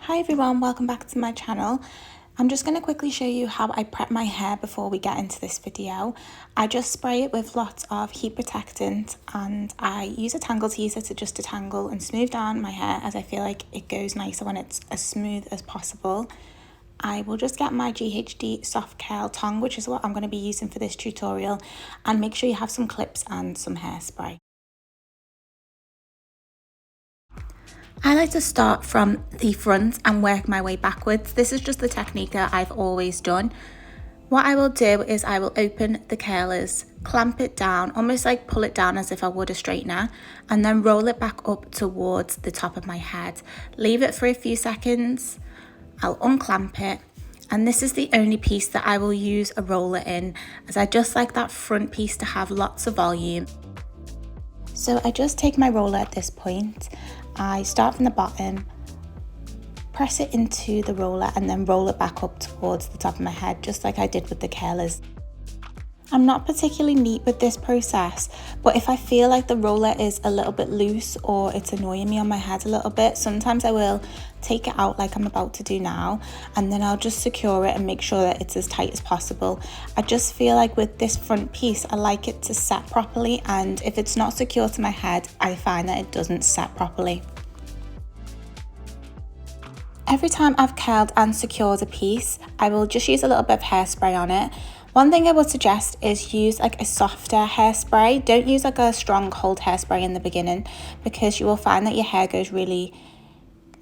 Hi everyone, welcome back to my channel. I'm just going to quickly show you how I prep my hair before we get into this video. I just spray it with lots of heat protectant and I use a tangle teaser to just detangle and smooth down my hair, as I feel like it goes nicer when it's as smooth as possible. I will just get my GHD soft curl tong, which is what I'm going to be using for this tutorial, and make sure you have some clips and some hairspray. I like to start from the front and work my way backwards. This is just the technique that I've always done. What I will do is I will open the curlers, clamp it down, almost like pull it down as if I would a straightener, and then roll it back up towards the top of my head. Leave it for a few seconds. I'll unclamp it. And this is the only piece that I will use a roller in, as I just like that front piece to have lots of volume. So I just take my roller at this point. I start from the bottom, press it into the roller and then roll it back up towards the top of my head, just like I did with the curlers. I'm not particularly neat with this process, but if I feel like the roller is a little bit loose or it's annoying me on my head a little bit, sometimes I will take it out like I'm about to do now, and then I'll just secure it and make sure that it's as tight as possible. I just feel like with this front piece, I like it to set properly, and if it's not secure to my head, I find that it doesn't set properly. Every time I've curled and secured a piece, I will just use a little bit of hairspray on it. One thing I would suggest is use like a softer hairspray. Don't use like a strong cold hairspray in the beginning, because you will find that your hair goes really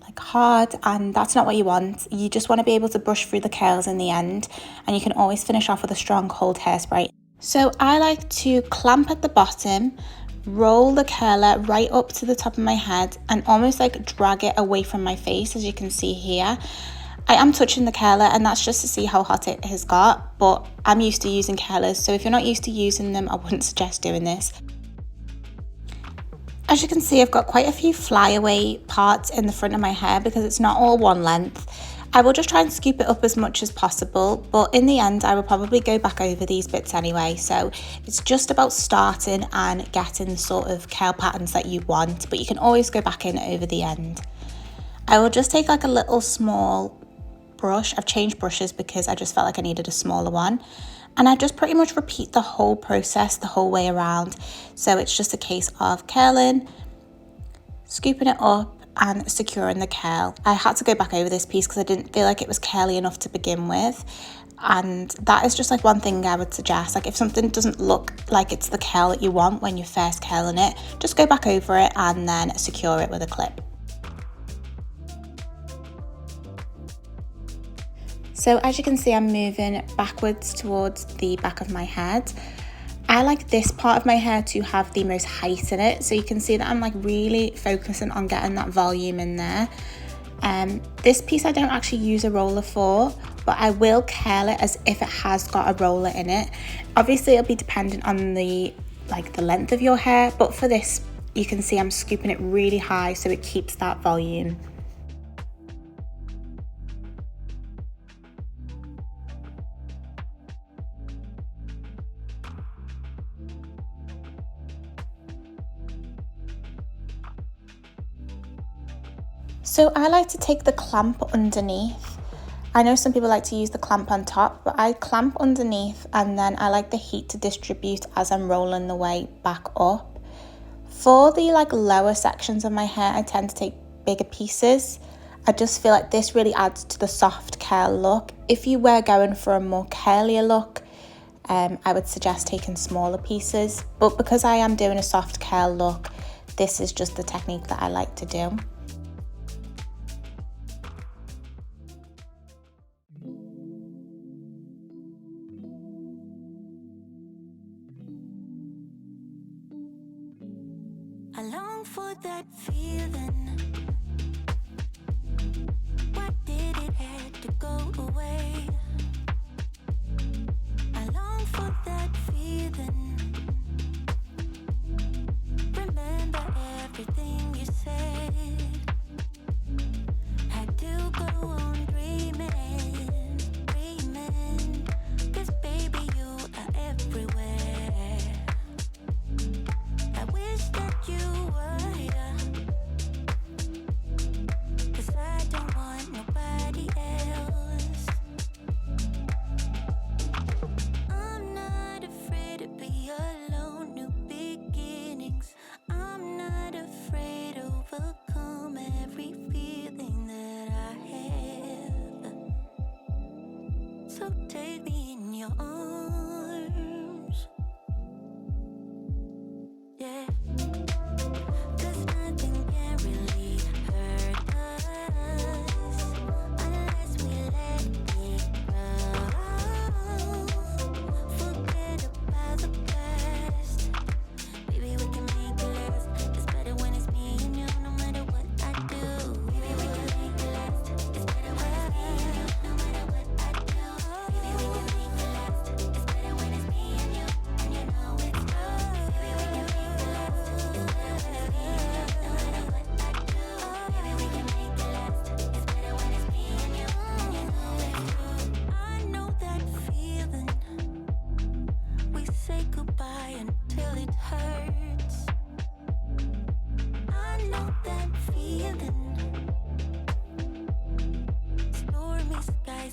like hard, and that's not what you want. You just want to be able to brush through the curls in the end, and you can always finish off with a strong cold hairspray. So I like to clamp at the bottom, roll the curler right up to the top of my head and almost like drag it away from my face, as you can see here. I am touching the curler, and that's just to see how hot it has got, but I'm used to using curlers, so if you're not used to using them, I wouldn't suggest doing this. As you can see, I've got quite a few flyaway parts in the front of my hair because it's not all one length. I will just try and scoop it up as much as possible, but in the end I will probably go back over these bits anyway, so it's just about starting and getting the sort of curl patterns that you want, but you can always go back in over the end. I will just take like a little small brush. I've changed brushes because I just felt like I needed a smaller one, and I just pretty much repeat the whole process the whole way around. So it's just a case of curling, scooping it up and securing the curl. I had to go back over this piece because I didn't feel like it was curly enough to begin with, and that is just like one thing I would suggest. Like if something doesn't look like it's the curl that you want when you're first curling it, just go back over it and then secure it with a clip. So as you can see, I'm moving backwards towards the back of my head. I like this part of my hair to have the most height in it, so you can see that I'm like really focusing on getting that volume in there. This piece I don't actually use a roller for, but I will curl it as if it has got a roller in it. Obviously it'll be dependent on the length of your hair, but for this you can see I'm scooping it really high so it keeps that volume. So I like to take the clamp underneath. I know some people like to use the clamp on top, but I clamp underneath, and then I like the heat to distribute as I'm rolling the way back up. For the lower sections of my hair, I tend to take bigger pieces. I just feel like this really adds to the soft curl look. If you were going for a more curlier look, I would suggest taking smaller pieces, but because I am doing a soft curl look, this is just the technique that I like to do. I long for that feeling. Why did it have to go away? I long for that feeling. Remember everything you said. Had to go on dreaming, dreaming. 'Cause baby, you are everywhere. I wish that you were here.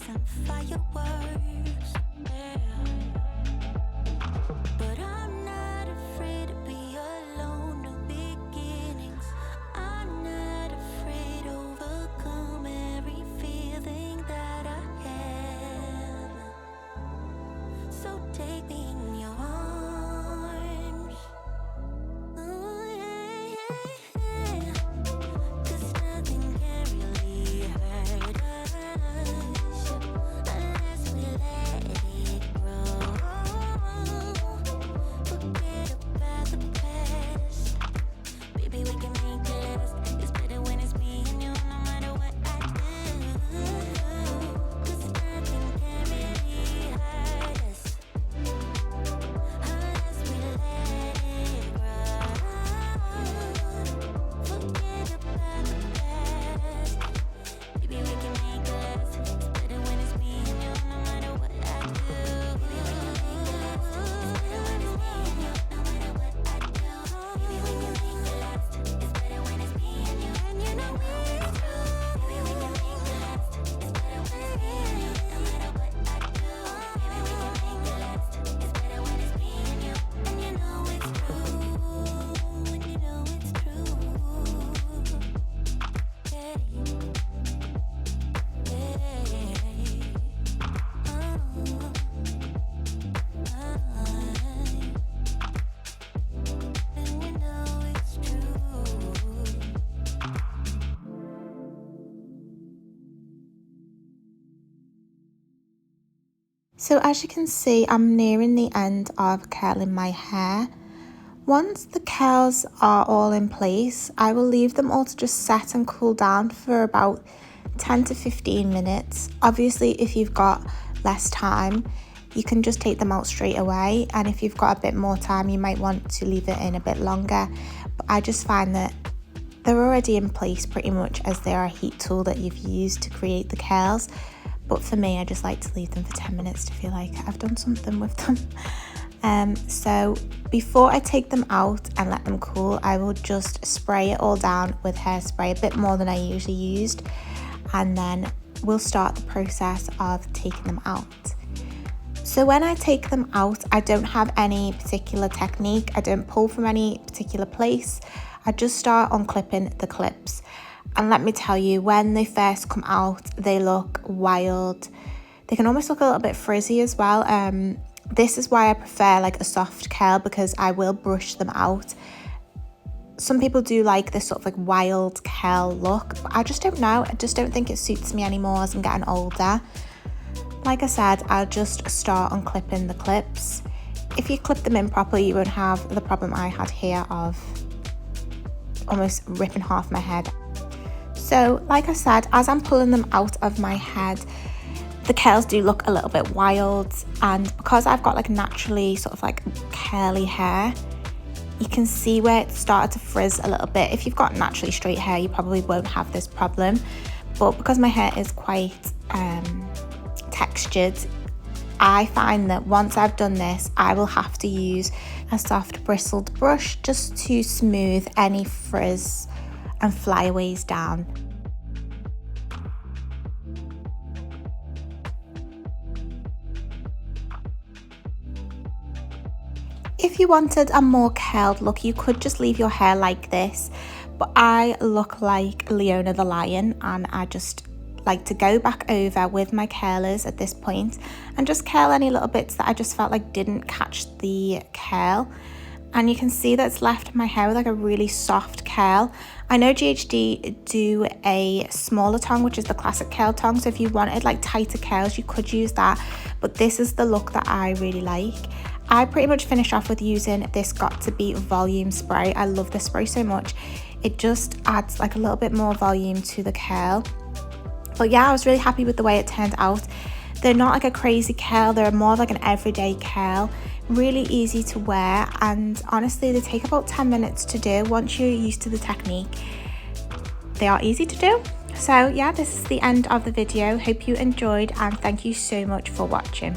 some fireworks. Yeah. But I'm not afraid to be alone. New beginnings. I'm not afraid to overcome every feeling that I have. So take me in your arms. Oh, yeah, yeah, yeah. 'Cause nothing can really hurt us unless we let it grow. Forget about the past. Baby, we can make it last. It's better when it's me and you, no matter what I do. 'Cause nothing can really hurt us unless we let it grow. Forget about the past. Baby, we can make it last. It's better when it's me and you, no matter what I do. Baby, we can make it last. It's better when it's me and you, no matter what I do. Baby, we can make it last. It's better when it's me and you, and you know it's true. Baby, we can make it last. It's better when it's me and you, no matter what I do. Baby, we can make it last. It's better when it's me and you, and you know it's true. And you know it's true. Yeah. And you know it's true. So as you can see, I'm nearing the end of curling my hair. Once the curls are all in place, I will leave them all to just set and cool down for about 10 to 15 minutes. Obviously, if you've got less time, you can just take them out straight away. And if you've got a bit more time, you might want to leave it in a bit longer. But I just find that they're already in place pretty much as they're a heat tool that you've used to create the curls. But for me, I just like to leave them for 10 minutes to feel like I've done something with them. So before I take them out and let them cool, I will just spray it all down with hairspray, a bit more than I usually used. And then we'll start the process of taking them out. So when I take them out, I don't have any particular technique. I don't pull from any particular place. I just start unclipping the clips. And let me tell you, when they first come out, they look wild. They can almost look a little bit frizzy as well. This is why I prefer like a soft curl, because I will brush them out. Some people do like this sort of like wild curl look, but I just don't know. I just don't think it suits me anymore as I'm getting older. Like I said, I'll just start unclipping the clips. If you clip them in properly, you won't have the problem I had here of almost ripping half my head. So like I said, as I'm pulling them out of my head, the curls do look a little bit wild, and because I've got like naturally sort of like curly hair, you can see where it started to frizz a little bit. If you've got naturally straight hair, you probably won't have this problem, but because my hair is quite textured, I find that once I've done this, I will have to use a soft bristled brush just to smooth any frizz and flyaways down. If you wanted a more curled look, you could just leave your hair like this, but I look like Leona the Lion, and I just like to go back over with my curlers at this point and just curl any little bits that I just felt like didn't catch the curl. And you can see that it's left my hair with like a really soft curl. I know GHD do a smaller tong, which is the classic curl tong, so if you wanted like tighter curls, you could use that, but this is the look that I really like. I pretty much finish off with using this Got To Be volume spray. I love this spray so much. It just adds like a little bit more volume to the curl. But yeah, I was really happy with the way it turned out. They're not like a crazy curl, they're more of like an everyday curl. Really easy to wear, and honestly they take about 10 minutes to do. Once you're used to the technique, they are easy to do. So yeah, this is the end of the video. Hope you enjoyed, and thank you so much for watching.